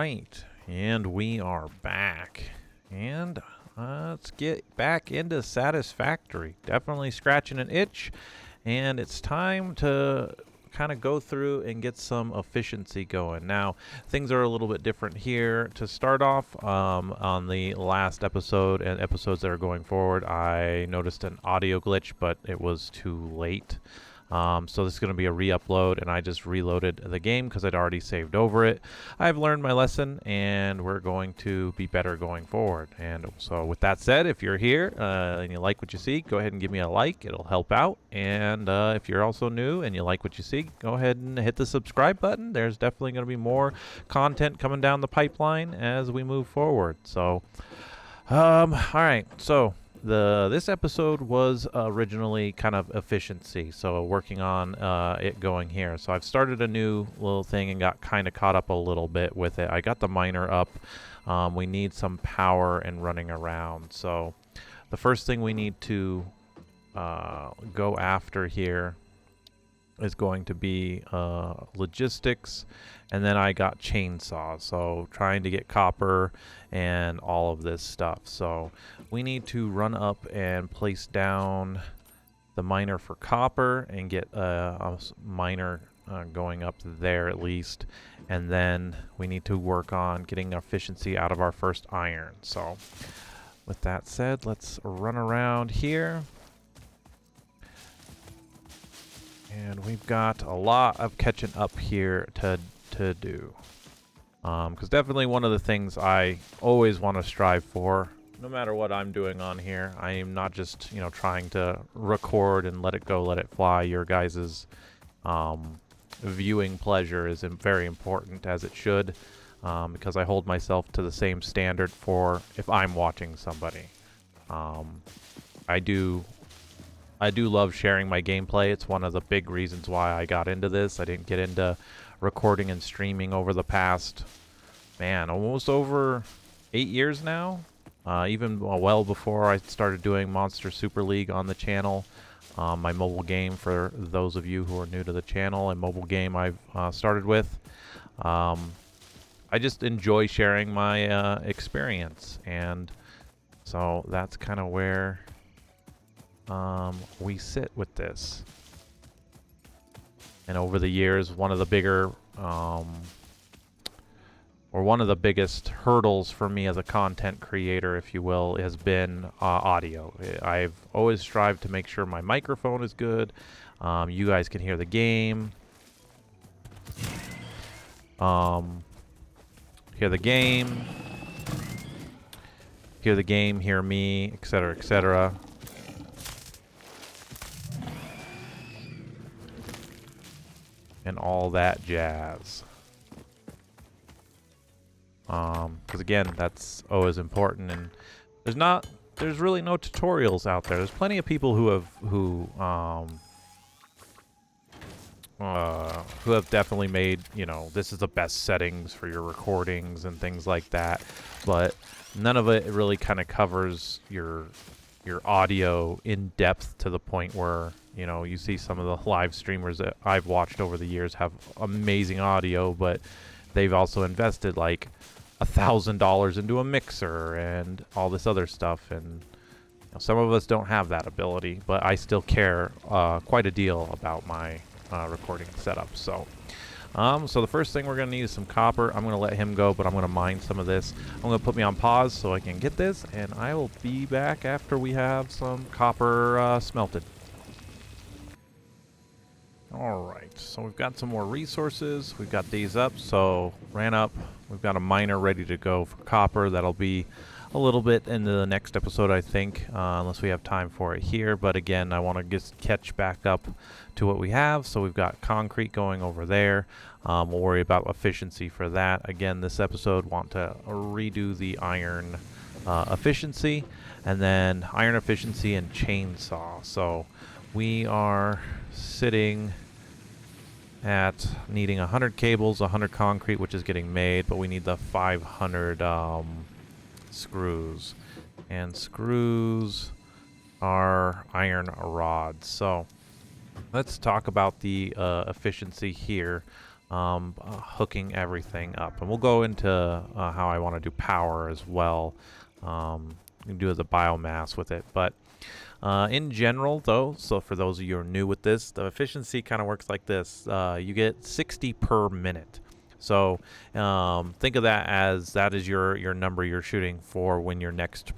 right, and we are back. And let's get back into Satisfactory. Definitely scratching an itch, and it's time to kind of go through and get some efficiency going. Now, things are a little bit different here. To start off, on the last episode and episodes that are going forward, I noticed an audio glitch, but it was too late. So this is going to be a re-upload, and I just reloaded the game because I'd already saved over it. I've learned my lesson, and we're going to be better going forward. And so with that said, if you're here and you like what you see, go ahead and give me a like. It'll help out. And if you're also new and you like what you see, go ahead and hit the subscribe button. There's definitely going to be more content coming down the pipeline as we move forward. So, all right. So this episode was originally kind of efficiency, so working on it going here. So I've started a new little thing and got kind of caught up a little bit with it. I got the miner up. We need some power and running around. So the first thing we need to go after here is going to be logistics, and then I got chainsaw, so trying to get copper and all of this stuff. So we need to run up and place down the miner for copper and get a miner going up there at least, and then we need to work on getting efficiency out of our first iron. So with that said, let's run around here. And we've got a lot of catching up here to do. Because definitely one of the things I always want to strive for, no matter what I'm doing on here, I am not just, trying to record and let it go, let it fly. Your guys' viewing pleasure is very important, as it should, because I hold myself to the same standard for if I'm watching somebody. I do love sharing my gameplay. It's one of the big reasons why I got into this. I didn't get into recording and streaming over the past, almost over 8 years now. Even well before I started doing Monster Super League on the channel. My mobile game, for those of you who are new to the channel, a mobile game I've started with. I just enjoy sharing my experience. And so that's kind of where we sit with this. And over the years, one of the bigger or one of the biggest hurdles for me as a content creator, if you will, has been audio. I've always strived to make sure my microphone is good. You guys can hear the game. Hear the game. Hear the game, hear me, etc., etc. And all that jazz. Because again, that's always important, and there's really no tutorials out there. There's plenty of people who have definitely made, this is the best settings for your recordings and things like that, but none of it really kind of covers your audio in depth to the point where you see some of the live streamers that I've watched over the years have amazing audio, but they've also invested like $1,000 into a mixer and all this other stuff. And some of us don't have that ability, but I still care quite a deal about my recording setup. So the first thing we're going to need is some copper. I'm going to let him go, but I'm going to mine some of this. I'm going to put me on pause so I can get this, and I will be back after we have some copper smelted. Alright, so we've got some more resources. We've got these up, so ran up. We've got a miner ready to go for copper. That'll be a little bit into the next episode, I think, unless we have time for it here. But again, I want to just catch back up to what we have. So we've got concrete going over there. We'll worry about efficiency for that. Again, this episode, want to redo the iron efficiency, and then iron efficiency and chainsaw. So we are sitting at needing 100 cables, 100 concrete, which is getting made, but we need the 500 screws. And screws are iron rods. So let's talk about the efficiency here. hooking everything up. And we'll go into how I want to do power as well. You can do the biomass with it. But in general, though, so for those of you who are new with this, the efficiency kind of works like this. You get 60 per minute. So think of that as that is your number you're shooting for when your next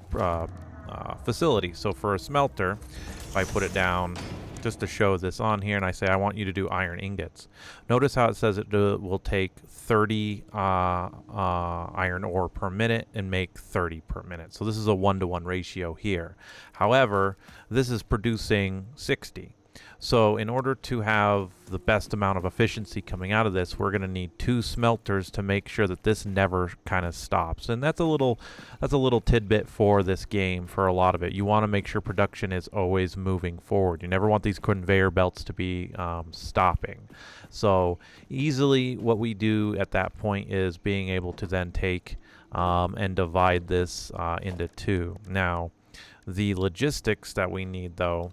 facility. So for a smelter, if I put it down just to show this on here and I say I want you to do iron ingots, notice how it says it will take 30 iron ore per minute and make 30 per minute. So this is a 1-to-1 ratio here. However, this is producing 60. So in order to have the best amount of efficiency coming out of this, we're going to need 2 smelters to make sure that this never kind of stops. And that's a little tidbit for this game for a lot of it. You want to make sure production is always moving forward. You never want these conveyor belts to be stopping. So easily what we do at that point is being able to then take and divide this into 2. Now, the logistics that we need, though,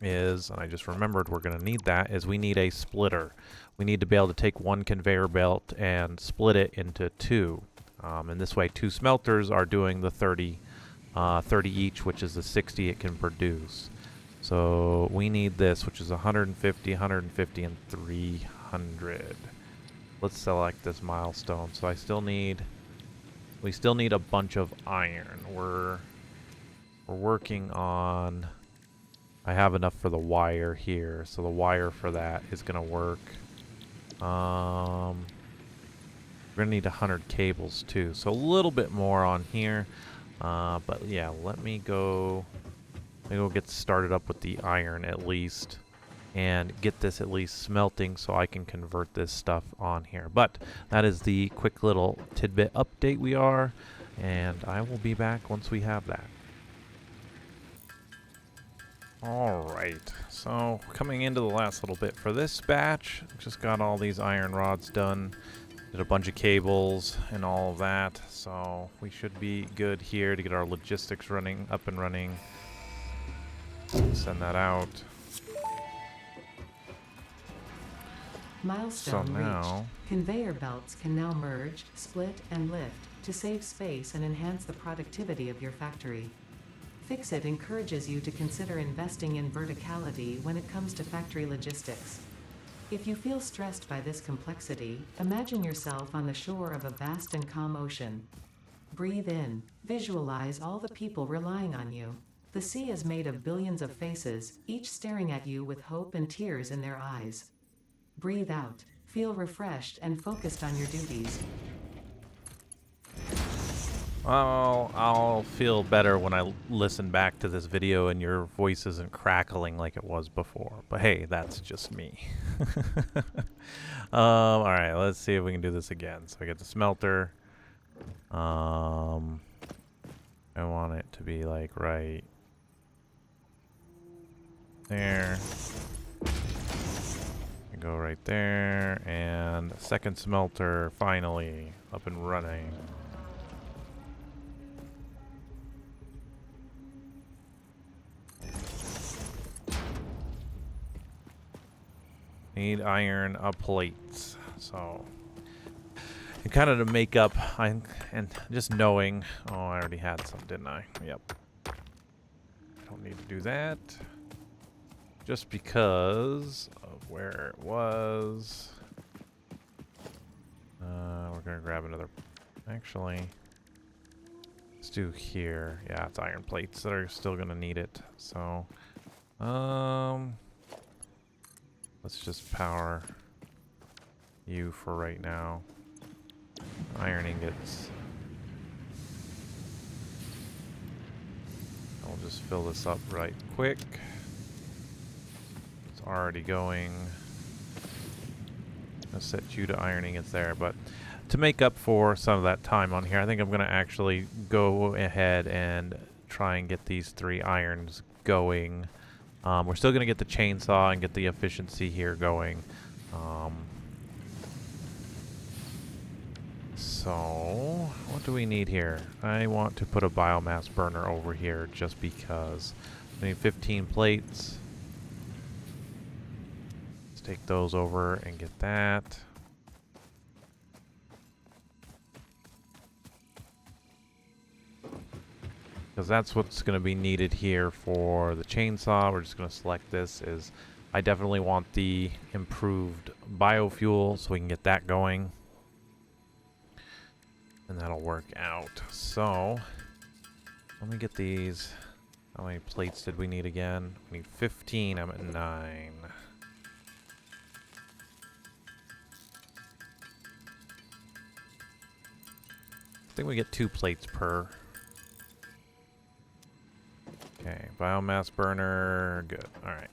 is, and I just remembered we're going to need that, is we need a splitter. We need to be able to take one conveyor belt and split it into 2. And this way 2 smelters are doing the 30 each, which is the 60 it can produce. So we need this, which is 150, 150, and 300. Let's select this milestone. So we still need a bunch of iron. We're working on, I have enough for the wire here, so the wire for that is going to work. We're going to need 100 cables too, so a little bit more on here. But yeah, let me go get started up with the iron at least, and get this at least smelting so I can convert this stuff on here. But that is the quick little tidbit update we are, and I will be back once we have that. Alright, so coming into the last little bit for this batch, just got all these iron rods done, did a bunch of cables and all of that, so we should be good here to get our logistics up and running. Send that out. Milestone reached. Conveyor belts can now merge, split, and lift to save space and enhance the productivity of your factory. Fixit encourages you to consider investing in verticality when it comes to factory logistics. If you feel stressed by this complexity, imagine yourself on the shore of a vast and calm ocean. Breathe in, visualize all the people relying on you. The sea is made of billions of faces, each staring at you with hope and tears in their eyes. Breathe out, feel refreshed and focused on your duties. Well, I'll feel better when I listen back to this video and your voice isn't crackling like it was before. But hey, that's just me. Alright, let's see if we can do this again. So I get the smelter. I want it to be like right there. Go right there. And second smelter finally up and running. Need iron plates, so and kind of to make up, and just knowing. Oh, I already had some, didn't I? Yep. Don't need to do that, just because of where it was. We're gonna grab another. Actually, let's do here. Yeah, it's iron plates that are still gonna need it. So, let's just power you for right now. Iron ingots. I'll just fill this up right quick. It's already going. I'll set you to iron ingots there, but to make up for some of that time on here, I think I'm going to actually go ahead and try and get these 3 irons going. We're still going to get the chainsaw and get the efficiency here going. So, what do we need here? I want to put a biomass burner over here just because. We need 15 plates. Let's take those over and get that. Because that's what's going to be needed here for the chainsaw. We're just going to select this. I definitely want the improved biofuel so we can get that going. And that'll work out. So, let me get these. How many plates did we need again? We need 15. I'm at 9. I think we get 2 plates per. Okay, biomass burner, good. All right.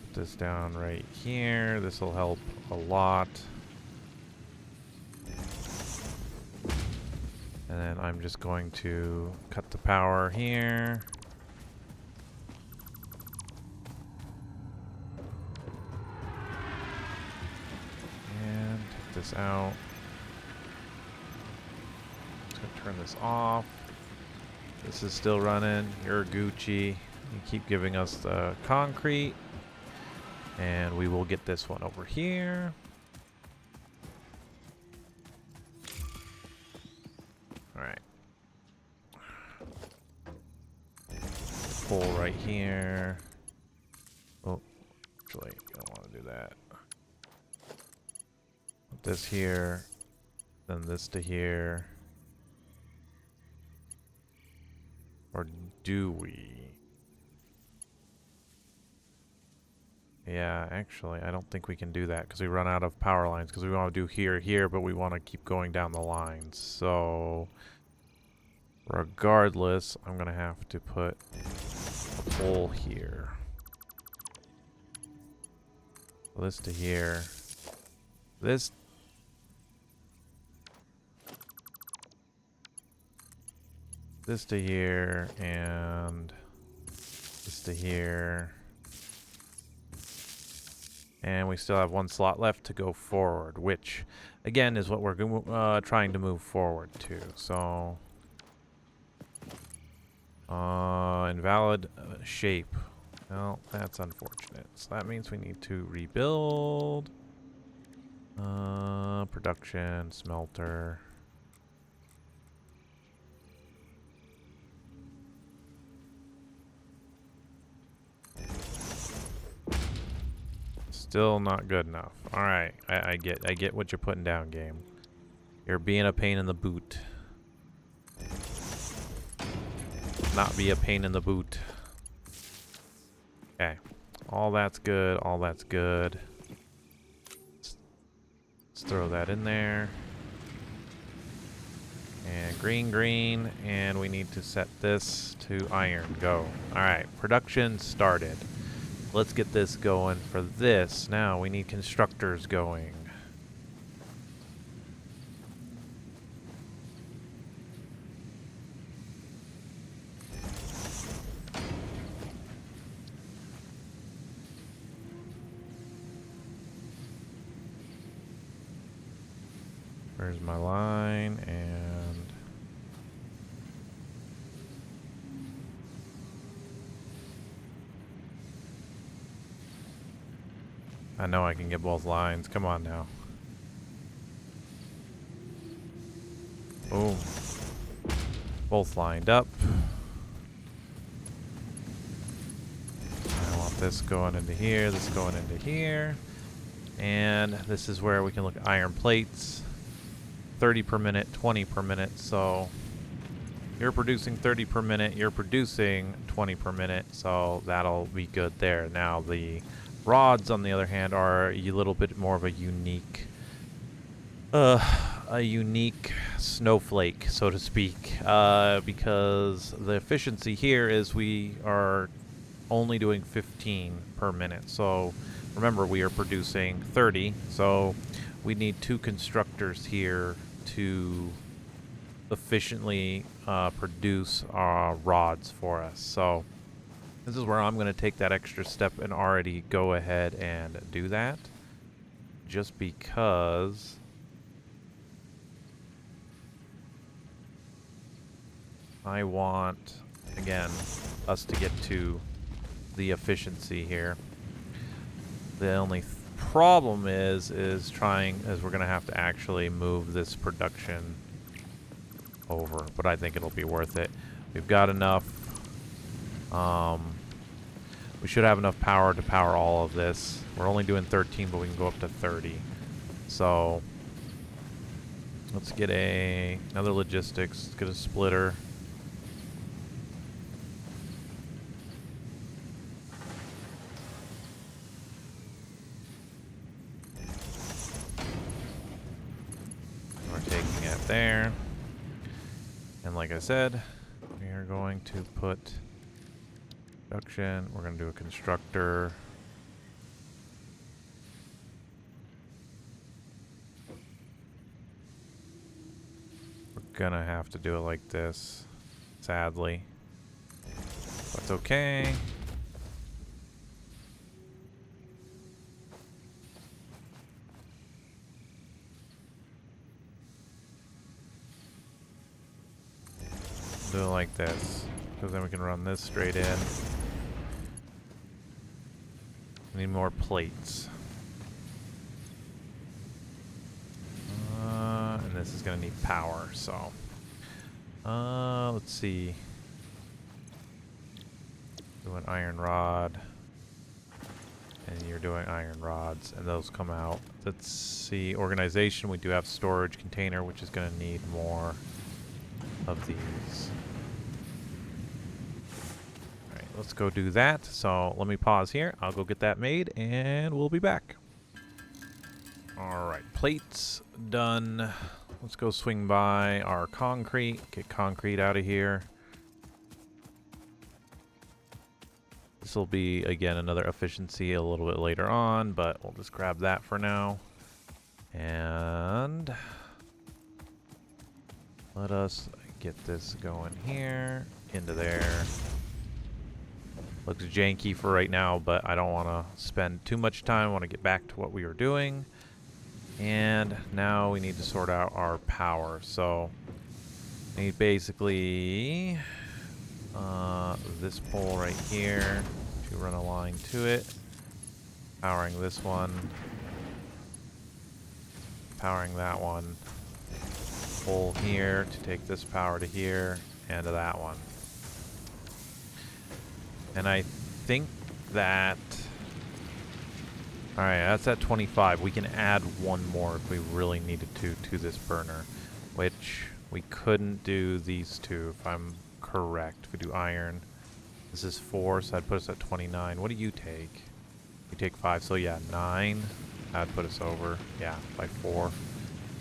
Put this down right here. This will help a lot. And then I'm just going to cut the power here. This out. Just gonna turn this off. This is still running. You're Gucci. You keep giving us the concrete. And we will get this one over here. Alright. Pull right here. Oh, actually, I don't want to do that. This here, then this to here. Or do we? Yeah, actually, I don't think we can do that because we run out of power lines because we want to do here, but we want to keep going down the lines. So, regardless, I'm going to have to put a pole here. This to here. This to here, and this to here. And we still have 1 slot left to go forward, which, again, is what we're trying to move forward to. So, invalid shape. Well, that's unfortunate. So that means we need to rebuild. Production, smelter. Still not good enough. All right, I get what you're putting down, game. You're being a pain in the boot. Not be a pain in the boot. Okay, all that's good. All that's good. Let's throw that in there. And green, and we need to set this to iron. Go. All right, production started. Let's get this going for this. Now we need constructors going. Where's my line? And I know I can get both lines. Come on now. Boom. Both lined up. I want this going into here, this going into here. And this is where we can look at iron plates. 30 per minute, 20 per minute. So you're producing 30 per minute, you're producing 20 per minute. So that'll be good there. Now the rods, on the other hand, are a little bit more of a unique snowflake, so to speak, because the efficiency here is we are only doing 15 per minute. So remember, we are producing 30, so we need 2 constructors here to efficiently produce rods for us. So this is where I'm going to take that extra step and already go ahead and do that, just because I want, again, us to get to the efficiency here. The only problem is we're gonna have to actually move this production over, but I think it'll be worth it. We've got enough. We should have enough power to power all of this. We're only doing 13, but we can go up to 30. So let's get another logistics. Let's get a splitter. We're taking it there. And like I said, we are going to put production. We're going to do a constructor. We're going to have to do it like this, sadly. That's okay. Do it like this, because then we can run this straight in. Need more plates. And this is going to need power, so. Let's see. Do an iron rod. And you're doing iron rods, and those come out. Let's see. Organization, we do have storage container, which is going to need more of these. Let's go do that. So let me pause here. I'll go get that made and we'll be back. All right, plates done. Let's go swing by our concrete. Get concrete out of here. This will be, again, another efficiency a little bit later on, but we'll just grab that for now. And let us get this going here, into there. Looks janky for right now, but I don't want to spend too much time. I want to get back to what we were doing. And now we need to sort out our power. So we need basically this pole right here to run a line to it. Powering this one. Powering that one. Pole here to take this power to here and to that one. And I think that... Alright, that's at 25. We can add one more if we really needed to this burner. Which we couldn't do these two, if I'm correct. If we do iron. This is 4, so that'd put us at 29. What do you take? You take 5, so yeah, 9. That'd put us over, yeah, by 4.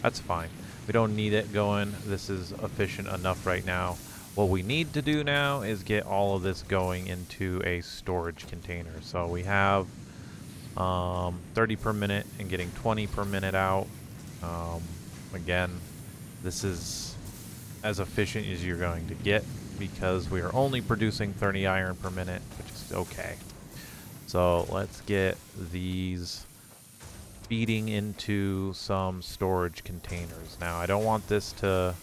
That's fine. We don't need it going. This is efficient enough right now. What we need to do now is get all of this going into a storage container. So we have 30 per minute and getting 20 per minute out. Again, this is as efficient as you're going to get because we are only producing 30 iron per minute, which is okay. So let's get these feeding into some storage containers. Now, I don't want this to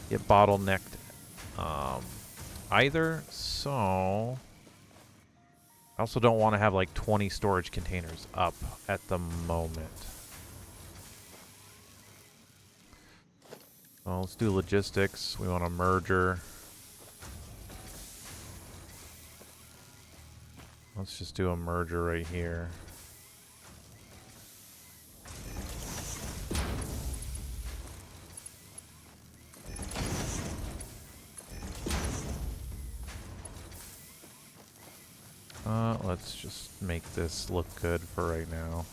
get bottlenecked either, so I also don't want to have like 20 storage containers up at the moment. Well, let's do logistics. We want a merger. Let's just do a merger right here. Let's just make this look good for right now.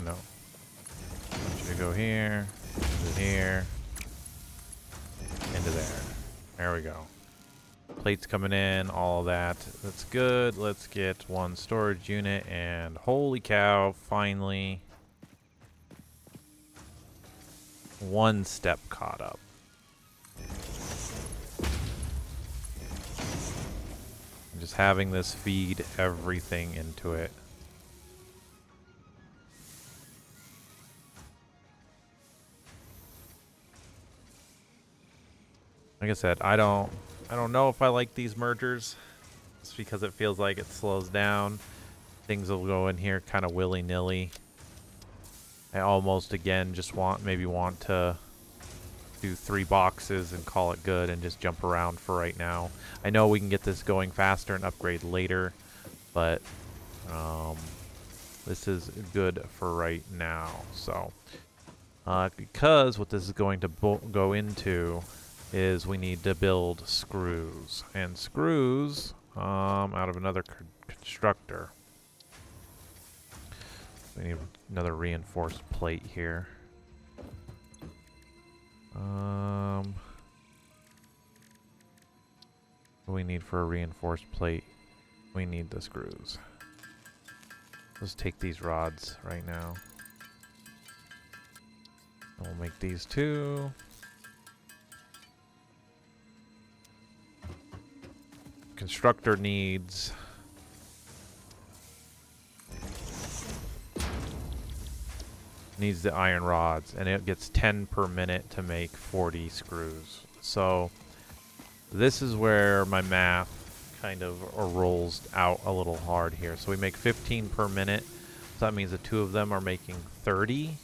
No. I want you to go here, into here, into there. There we go. Plates coming in, all of that. That's good. Let's get one storage unit, and holy cow, finally one step caught up. Just having this feed everything into it. Like I said, I don't know if I like these mergers. It's because it feels like it slows down. Things will go in here kind of willy-nilly. I almost again just want to do 3 boxes and call it good and just jump around for right now. I know we can get this going faster and upgrade later, but this is good for right now. So because what this is going to go into is we need to build screws, and screws out of another constructor. We need another reinforced plate here. What do we need for a reinforced plate? We need the screws. Let's take these rods right now. We'll make these 2. Constructor needs the iron rods, and it gets 10 per minute to make 40 screws. So this is where my math kind of rolls out a little hard here. So we make 15 per minute. So that means the 2 of them are making 30.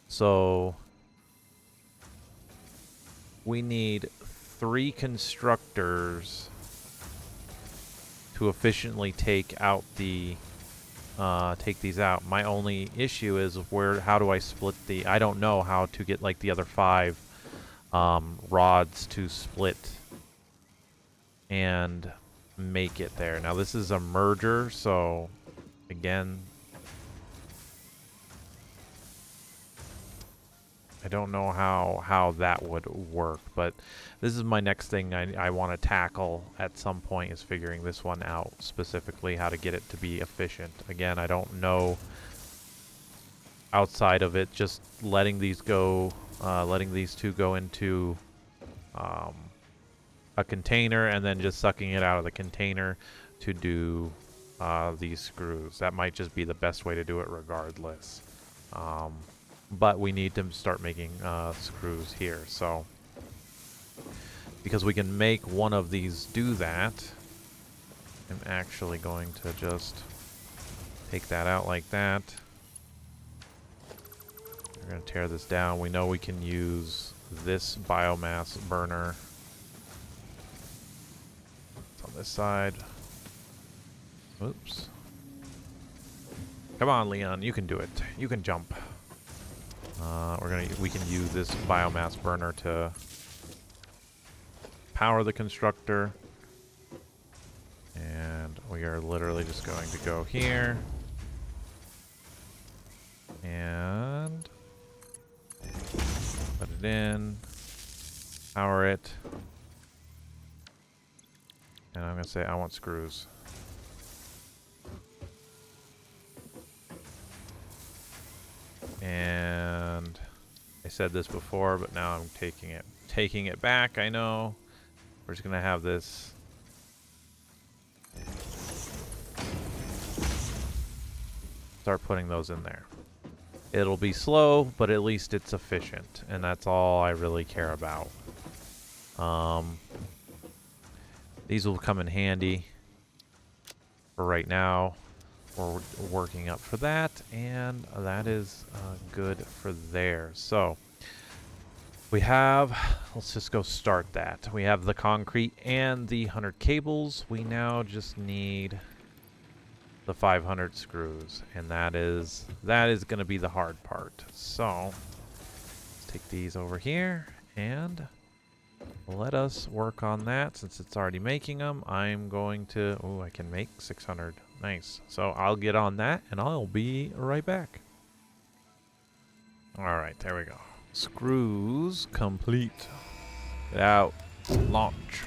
So we need 3 constructors to efficiently take out the take these out. My only issue is how do I split the... I don't know how to get like the other 5 rods to split and make it there. Now this is a merger, so again, I don't know how that would work, but this is my next thing I want to tackle at some point, is figuring this one out specifically, how to get it to be efficient. Again, I don't know outside of it just letting these go, letting these 2 go into a container and then just sucking it out of the container to do these screws. That might just be the best way to do it regardless. But we need to start making screws here. So because we can make one of these do that, I'm actually going to just take that out like that. We're going to tear this down. We know we can use this biomass burner. It's on this side. Oops. Come on, Leon, you can do it. You can jump. We can use this biomass burner to power the constructor, and we are literally just going to go here and put it in, power it, and I'm going to say I want screws. And I said this before, but now I'm taking it back. I know. We're just gonna have this start putting those in there. It'll be slow, but at least it's efficient, and that's all I really care about. These will come in handy for right now. We're working up for that, and that is good for there. So we have, let's just go start that. We have the concrete and the 100 cables. We now just need the 500 screws, and that is going to be the hard part. So let's take these over here and let us work on that. Since it's already making them, I'm going to... Oh, I can make 600. Nice. So I'll get on that, and I'll be right back. All right, there we go. Screws complete. Get out. Launch.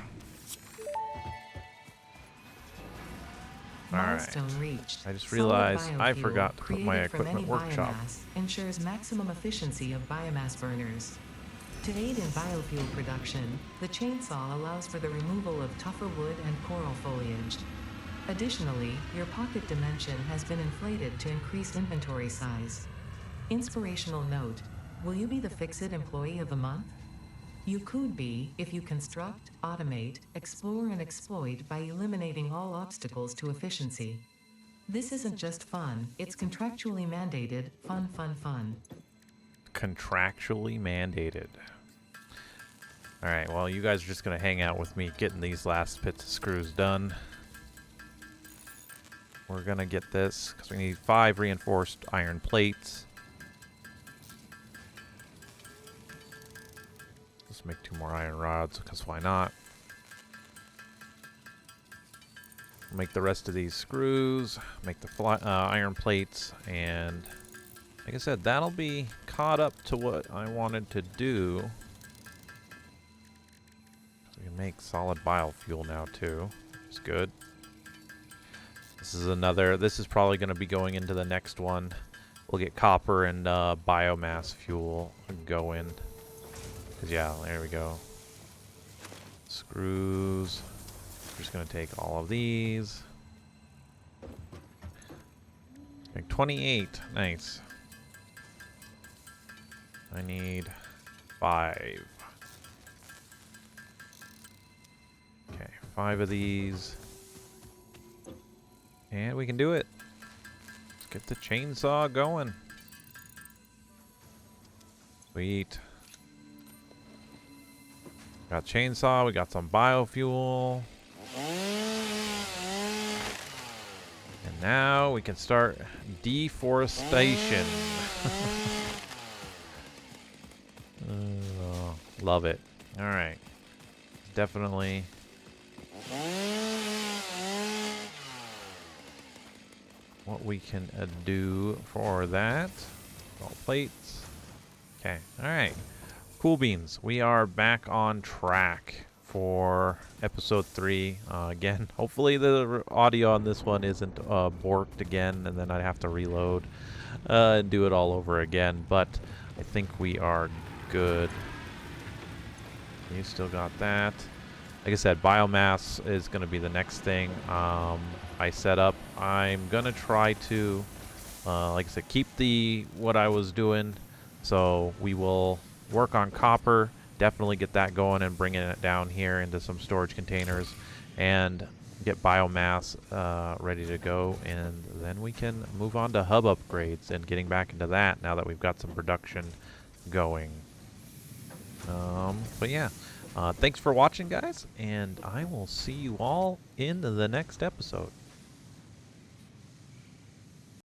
Milestone reached. I just realized I forgot to put my created from equipment any workshop. biomass ensures maximum efficiency of biomass burners. To aid in biofuel production, the chainsaw allows for the removal of tougher wood and coral foliage. Additionally, your pocket dimension has been inflated to increase inventory size. Inspirational note: will you be the Fix-It Employee of the Month? You could be if you construct, automate, explore, and exploit by eliminating all obstacles to efficiency. This isn't just fun, it's contractually mandated, fun, fun, fun. Contractually mandated. Alright, well, you guys are just going to hang out with me getting these last bits of screws done. We're going to get this because we need 5 reinforced iron plates. Let's make 2 more iron rods because why not? Make the rest of these screws, make the iron plates, and like I said, that'll be caught up to what I wanted to do. We can make solid biofuel now too, which is good. This is probably going to be going into the next one. We'll get copper and biomass fuel going. Because yeah, there we go. Screws. We're just going to take all of these. Make 28. Nice. I need 5. Okay, 5 of these. And we can do it. Let's get the chainsaw going. Sweet. Got chainsaw, we got some biofuel. And now we can start deforestation. Love it. Alright. Definitely. What we can do for that. All plates. Okay. Alright. Cool beans. We are back on track for episode 3. Again, hopefully the audio on this one isn't borked again, and then I'd have to reload and do it all over again. But I think we are good. You still got that. Like I said, biomass is going to be the next thing I set up. I'm going to try to, like I said, keep what I was doing. So we will work on copper, definitely get that going and bringing it down here into some storage containers and get biomass ready to go. And then we can move on to hub upgrades and getting back into that now that we've got some production going. But yeah. Thanks for watching, guys, and I will see you all in the next episode.